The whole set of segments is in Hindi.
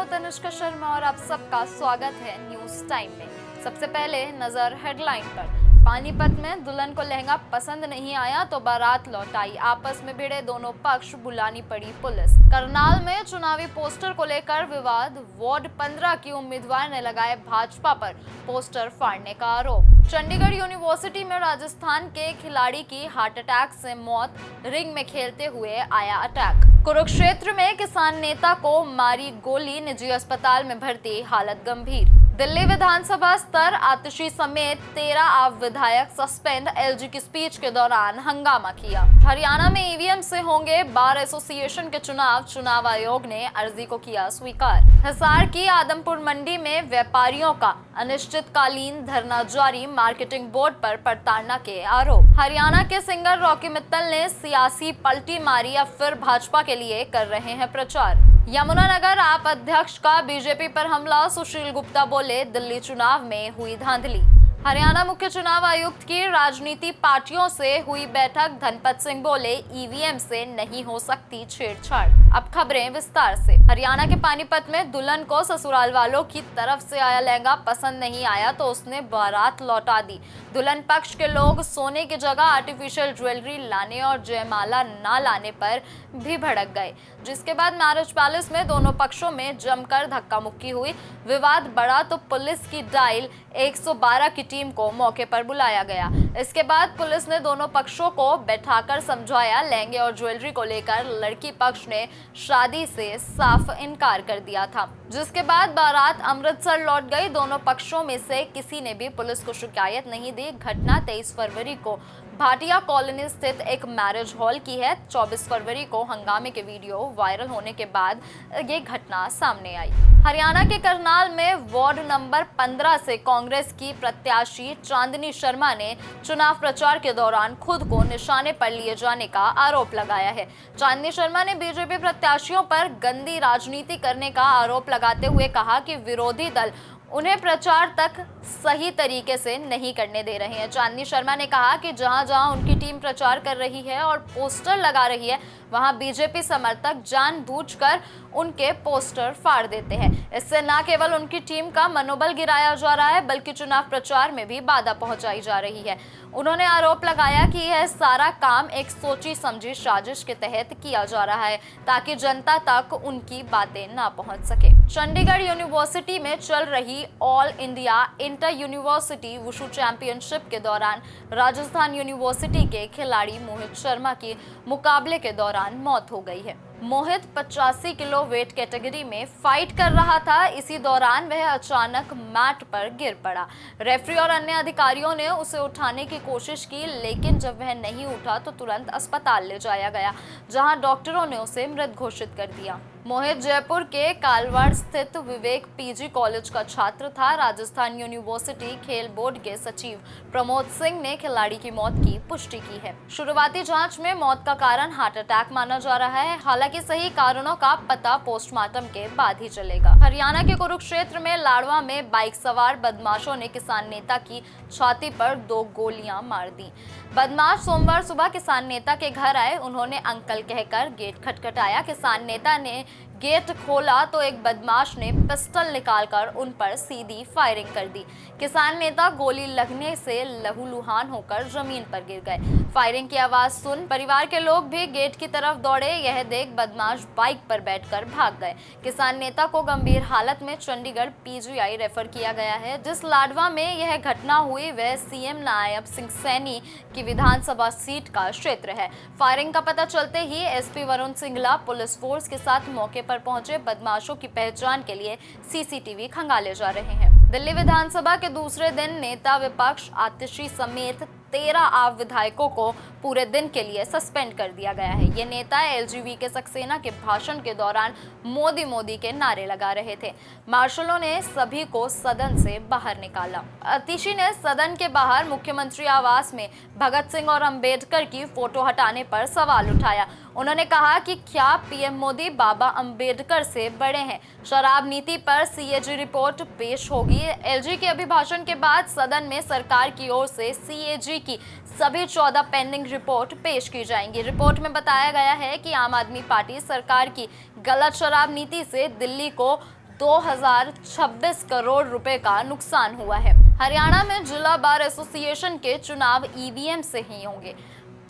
तनुष्का शर्मा और आप सबका स्वागत है न्यूज टाइम में। सबसे पहले नजर हेडलाइन पर। पानीपत में दुल्हन को लहंगा पसंद नहीं आया तो बारात लौटाई, आपस में भिड़े दोनों पक्ष, बुलानी पड़ी पुलिस। करनाल में चुनावी पोस्टर को लेकर विवाद, वार्ड 15 की उम्मीदवार ने लगाए भाजपा पर पोस्टर फाड़ने का आरोप। चंडीगढ़ यूनिवर्सिटी में राजस्थान के खिलाड़ी की हार्ट अटैक से मौत, रिंग में खेलते हुए आया अटैक। कुरुक्षेत्र में किसान नेता को मारी गोली, निजी अस्पताल में भर्ती, हालत गंभीर। दिल्ली विधानसभा स्तर आतिशी समेत 13 आप विधायक सस्पेंड, एलजी की स्पीच के दौरान हंगामा किया। हरियाणा में ईवीएम से होंगे बार एसोसिएशन के चुनाव आयोग ने अर्जी को किया स्वीकार। हिसार की आदमपुर मंडी में व्यापारियों का अनिश्चितकालीन धरना जारी, मार्केटिंग बोर्ड पर प्रताड़ना के आरोप। हरियाणा के सिंगर रॉकी मित्तल ने सियासी पलटी मारी, अब फिर भाजपा के लिए कर रहे हैं प्रचार। यमुनानगर आप अध्यक्ष का बीजेपी पर हमला, सुशील गुप्ता बोले दिल्ली चुनाव में हुई धांधली। हरियाणा मुख्य चुनाव आयुक्त की राजनीति पार्टियों से हुई बैठक, धनपत सिंह बोले ईवीएम से नहीं हो सकती छेड़छाड़। अब खबरें विस्तार से। हरियाणा के पानीपत में दुल्हन को ससुराल वालों की तरफ से आया लहंगा पसंद नहीं आया तो उसने बारात लौटा दी। दुल्हन पक्ष के लोग सोने की जगह आर्टिफिशियल ज्वेलरी लाने और जयमाला ना लाने पर भी भड़क गए, जिसके बाद मैरिज पैलेस में दोनों पक्षों में जमकर धक्का मुक्की हुई। विवाद बढ़ा तो पुलिस की डायल 112 की टीम को मौके पर बुलाया गया। इसके बाद पुलिस ने दोनों पक्षों को बैठाकर समझाया। लहंगे और ज्वेलरी को लेकर लड़की पक्ष ने शादी से साफ इनकार कर दिया था, जिसके बाद बारात अमृतसर लौट गई। दोनों पक्षों में से किसी ने भी पुलिस को शिकायत नहीं दी। घटना 23 फरवरी को भाटिया कॉलोनी स्थित एक मैरिज हॉल की है। 24 फरवरी को हंगामे के वीडियो वायरल होने के बाद ये घटना सामने आई। हरियाणा के करनाल में वार्ड नंबर 15 से कांग्रेस की प्रत्याशी चांदनी शर्मा ने चुनाव प्रचार के दौरान खुद को निशाने पर लिए जाने का आरोप लगाया है। चांदनी शर्मा ने बीजेपी प्रत्याशियों पर गंदी राजनीति करने का आरोप लगाते हुए कहा कि विरोधी दल उन्हें प्रचार तक सही तरीके से नहीं करने दे रहे हैं। चांदनी शर्मा ने कहा कि जहां-जहां उनकी टीम प्रचार कर रही है और पोस्टर लगा रही है, वहां बीजेपी समर्थक जानबूझकर उनके पोस्टर फाड़ देते हैं। इससे न केवल उनकी टीम का मनोबल गिराया जा रहा है, बल्कि चुनाव प्रचार में भी बाधा पहुंचाई जा रही है। उन्होंने आरोप लगाया कि यह सारा काम एक सोची समझी साजिश के तहत किया जा रहा है, ताकि जनता तक उनकी बातें ना पहुंच सके। चंडीगढ़ यूनिवर्सिटी में चल रही all India inter university wushu championship के दौरान राजस्थान यूनिवर्सिटी के खिलाड़ी मोहित शर्मा की मुकाबले के दौरान मौत हो गई है। मोहित 85 किलो वेट कैटेगरी में फाइट कर रहा था। इसी दौरान वह अचानक मैट पर गिर पड़ा। रेफरी और अन्य अधिकारियों ने उसे उठाने की कोशिश की, लेकिन जब वह नहीं उठा तो तुरंत अस्पताल ले जाया गया, जहां डॉक्टरों ने उसे मृत घोषित कर दिया। मोहित जयपुर के कालवाड़ स्थित विवेक पीजी कॉलेज का छात्र था। राजस्थान यूनिवर्सिटी खेल बोर्ड के सचिव प्रमोद सिंह ने खिलाड़ी की मौत की पुष्टि की है। शुरुआती जांच में मौत का कारण हार्ट अटैक माना जा रहा है। हालांकि सही कारणों का पता पोस्टमार्टम के बाद ही चलेगा। हरियाणा के कुरुक्षेत्र में लाड़वा में बाइक सवार बदमाशों ने किसान नेता की छाती पर 2 गोलियां मार दी। बदमाश सोमवार सुबह किसान नेता के घर आए। उन्होंने अंकल कहकर गेट खटखटाया। किसान नेता ने गेट खोला तो एक बदमाश ने पिस्टल निकालकर उन पर सीधी फायरिंग कर दी। किसान नेता गोली लगने से लहूलुहान होकर जमीन पर गिर गए। फायरिंग की आवाज सुन परिवार के लोग भी गेट की तरफ दौड़े। यह देख बदमाश बाइक पर बैठकर भाग गए। किसान नेता को गंभीर हालत में चंडीगढ़ पीजीआई रेफर किया गया है। जिस लाडवा में यह घटना हुई वह सीएम नायब सिंह सैनी की विधानसभा सीट का क्षेत्र है। फायरिंग का पता चलते ही SP Varun Singhla police force के साथ मौके पर पहुंचे। बदमाशों की पहचान के लिए सीसीटीवी खंगाले जा रहे हैं। दिल्ली विधानसभा के दूसरे दिन नेता विपक्ष आतिशी समेत 13 आप विधायकों को पूरे दिन के लिए सस्पेंड कर दिया गया है। ये नेता एलजीवी के सक्सेना के भाषण के दौरान मोदी मोदी के नारे लगा रहे थे। मार्शलों ने सभी को सदन से बाहर निकाला। आतिशी ने सदन के बाहर मुख्यमंत्री आवास में भगत सिंह और अंबेडकर की फोटो हटाने पर सवाल उठाया। उन्होंने कहा कि क्या पीएम मोदी बाबा अंबेडकर से बड़े हैं। शराब नीति पर सीएजी रिपोर्ट पेश होगी। एलजी के अभिभाषण के बाद सदन में सरकार की ओर से सीएजी की सभी 14 पेंडिंग रिपोर्ट पेश की जाएंगी। रिपोर्ट में बताया गया है कि आम आदमी पार्टी सरकार की गलत शराब नीति से दिल्ली को 2026 करोड़ रुपए का नुकसान हुआ है। हरियाणा में जिला बार एसोसिएशन के चुनाव ईवीएम से ही होंगे।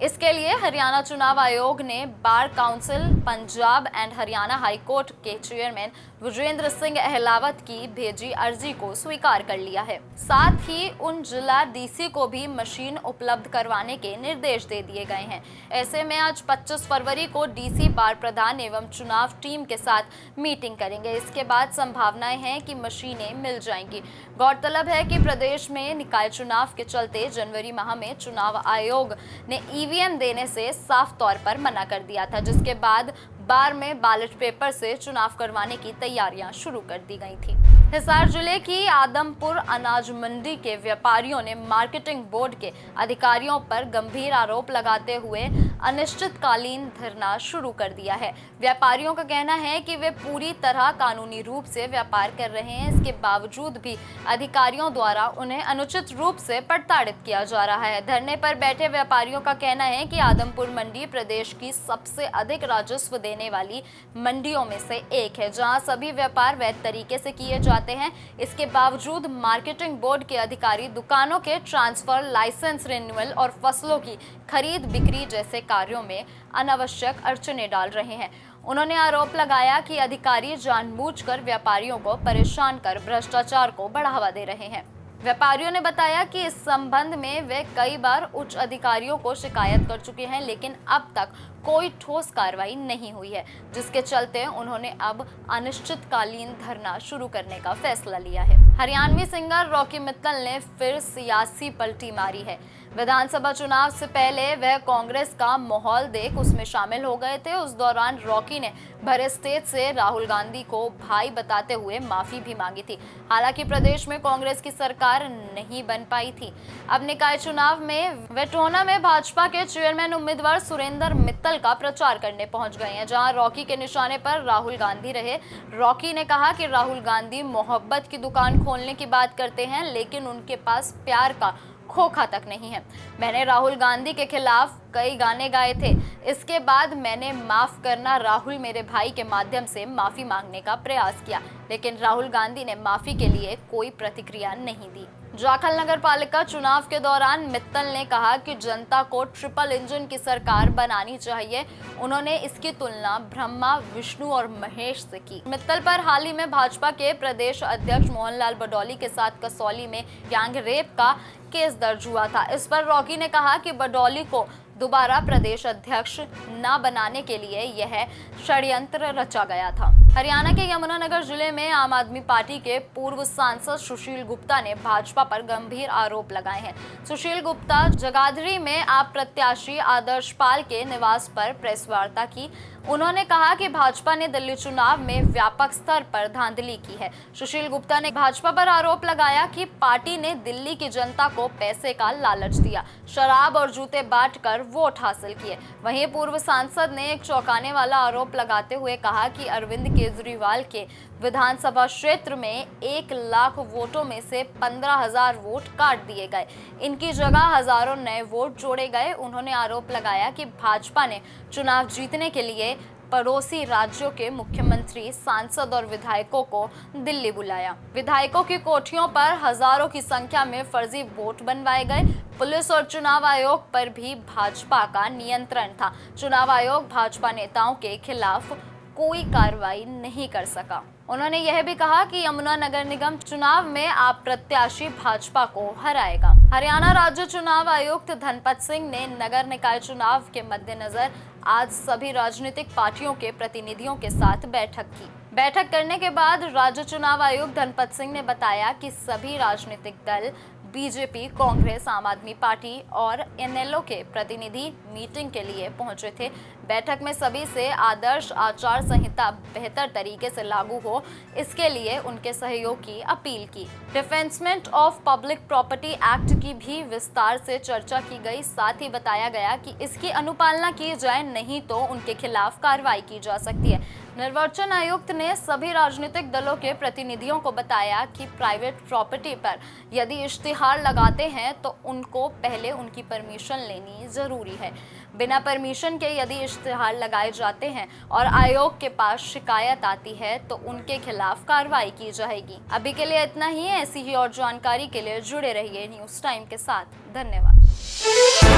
इसके लिए हरियाणा चुनाव आयोग ने bar council, Punjab and Haryana high court के चेयरमैन विजेंद्र सिंह अहलावत की भेजी अर्जी को स्वीकार कर लिया है। साथ ही उन जिला डीसी को भी मशीन उपलब्ध करवाने के निर्देश दे दिए गए हैं। ऐसे में आज 25 फरवरी को डीसी बार प्रधान एवं चुनाव टीम के साथ मीटिंग करेंगे। इसके बाद संभावनाएं हैं कि मशीनें मिल जाएंगी। गौरतलब है कि प्रदेश में निकाय चुनाव के चलते जनवरी माह में चुनाव आयोग ने ईवीएम देने से साफ तौर पर मना कर दिया था, जिसके बाद बार में बैलेट पेपर से चुनाव करवाने की तैयारियां शुरू कर दी गई थी। हिसार जिले की आदमपुर अनाज मंडी के व्यापारियों ने मार्केटिंग बोर्ड के अधिकारियों पर गंभीर आरोप लगाते हुए अनिश्चितकालीन धरना शुरू कर दिया है। व्यापारियों का कहना है कि वे पूरी तरह कानूनी रूप से व्यापार कर रहे हैं, इसके बावजूद भी अधिकारियों द्वारा उन्हें अनुचित रूप से प्रताड़ित किया जा रहा है। धरने पर बैठे व्यापारियों का कहना है कि आदमपुर मंडी प्रदेश की सबसे अधिक राजस्व देने वाली मंडियों में से एक है, जहां सभी व्यापार वैध तरीके से किए जाते हैं। इसके बावजूद मार्केटिंग बोर्ड के अधिकारी दुकानों के ट्रांसफर, लाइसेंस रिन्यूअल और फसलों की खरीद बिक्री जैसे कार्यों में अनावश्यक अड़चनें डाल रहे हैं। उन्होंने आरोप लगाया कि अधिकारी जानबूझकर व्यापारियों को परेशान कर भ्रष्टाचार को बढ़ावा दे रहे हैं। व्यापारियों ने बताया कि इस संबंध में वे कई बार उच्च अधिकारियों को शिकायत कर चुके हैं, लेकिन अब तक कोई ठोस कार्रवाई नहीं हुई है, जिसके चलते उन्होंने अब अनिश्चितकालीन धरना शुरू करने का फैसला लिया है। हरियाणवी सिंगर रॉकी मित्तल ने फिर सियासी पलटी मारी है। विधानसभा चुनाव से पहले वह कांग्रेस का माहौल देख उसमें शामिल हो गए थे। उस दौरान रॉकी ने भरे स्टेज से राहुल गांधी को भाई बताते हुए माफी भी मांगी थी। हालांकि प्रदेश में कांग्रेस की सरकार नहीं बन पाई थी। अब निकाय चुनाव में वे टोना में भाजपा के चेयरमैन उम्मीदवार सुरेंद्र मित्तल का प्रचार करने पहुंच गए हैं, जहां रॉकी के निशाने पर राहुल गांधी रहे। रॉकी ने कहा कि राहुल गांधी मोहब्बत की दुकान खोलने की बात करते हैं, लेकिन उनके पास प्यार का खोखा तक नहीं है। मैंने राहुल गांधी के खिलाफ कई गाने गाए थे। इसके बाद मैंने माफ करना राहुल मेरे भाई के माध्यम से माफी मांगने का प्रयास किया, लेकिन राहुल गांधी ने माफी के लिए कोई प्रतिक्रिया नहीं दी। जाखल नगर पालिका चुनाव के दौरान मित्तल ने कहा कि जनता को ट्रिपल इंजन की सरकार बनानी चाहिए। उन्होंने इसकी तुलना ब्रह्मा, विष्णु और महेश से की। मित्तल पर हाल ही में भाजपा के प्रदेश अध्यक्ष मोहनलाल बडौली के साथ कसौली में गैंग रेप का केस दर्ज हुआ था। इस पर रॉकी ने कहा कि बडौली को दोबारा प्रदेश अध्यक्ष न बनाने के लिए यह षड्यंत्र रचा गया था। हरियाणा के यमुनानगर जिले में आम आदमी पार्टी के पूर्व सांसद सुशील गुप्ता ने भाजपा पर गंभीर आरोप लगाए हैं। सुशील गुप्ता जगाधरी में आप प्रत्याशी आदर्श पाल के निवास पर प्रेस वार्ता की। उन्होंने कहा कि भाजपा ने दिल्ली चुनाव में व्यापक स्तर पर धांधली की है। सुशील गुप्ता ने भाजपा पर आरोप लगाया कि पार्टी ने दिल्ली की जनता को पैसे का लालच दिया, शराब और जूते बांटकर वोट हासिल किए। वहीं पूर्व सांसद ने एक चौंकाने वाला आरोप लगाते हुए कहा कि अरविंद केजरीवाल के विधानसभा क्षेत्र में 1 लाख वोटों में से 15,000 वोट काट दिए गए। इनकी जगह हजारों नए वोट जोड़े गए। उन्होंने आरोप लगाया कि भाजपा ने चुनाव जीतने के लिए पड़ोसी राज्यों के मुख्यमंत्री, सांसद और विधायकों को दिल्ली बुलाया। विधायकों की कोठियों पर हजारों की संख्या में फर्जी वोट बनवाए गए। पुलिस और चुनाव आयोग पर भी भाजपा का नियंत्रण था। चुनाव आयोग भाजपा नेताओं के खिलाफ कोई कार्रवाई नहीं कर सका। उन्होंने यह भी कहा कि यमुना नगर निगम चुनाव में आप प्रत्याशी भाजपा को हराएगा। हरियाणा राज्य चुनाव आयुक्त धनपत सिंह ने नगर निकाय चुनाव के मद्देनजर आज सभी राजनीतिक पार्टियों के प्रतिनिधियों के साथ बैठक की। बैठक करने के बाद राज्य चुनाव आयुक्त धनपत सिंह ने बताया कि सभी राजनीतिक दल, बीजेपी, कांग्रेस, आम आदमी पार्टी और एनएलओ के प्रतिनिधि मीटिंग के लिए पहुंचे थे। बैठक में सभी से आदर्श आचार संहिता बेहतर तरीके से लागू हो, इसके लिए उनके सहयोग की अपील की। डिफेंसमेंट ऑफ पब्लिक प्रॉपर्टी एक्ट की भी विस्तार से चर्चा की गई। साथ ही बताया गया कि इसकी अनुपालना की जाए, नहीं तो उनके खिलाफ कार्रवाई की जा सकती है। निर्वाचन आयुक्त ने सभी राजनीतिक दलों के प्रतिनिधियों को बताया कि प्राइवेट प्रॉपर्टी पर यदि इश्तिहार लगाते हैं तो उनको पहले उनकी परमिशन लेनी जरूरी है। बिना परमिशन के यदि इश्तिहार लगाए जाते हैं और आयोग के पास शिकायत आती है तो उनके खिलाफ कार्रवाई की जाएगी। अभी के लिए इतना ही है। ऐसी ही और जानकारी के लिए जुड़े रहिए न्यूज़ टाइम के साथ। धन्यवाद।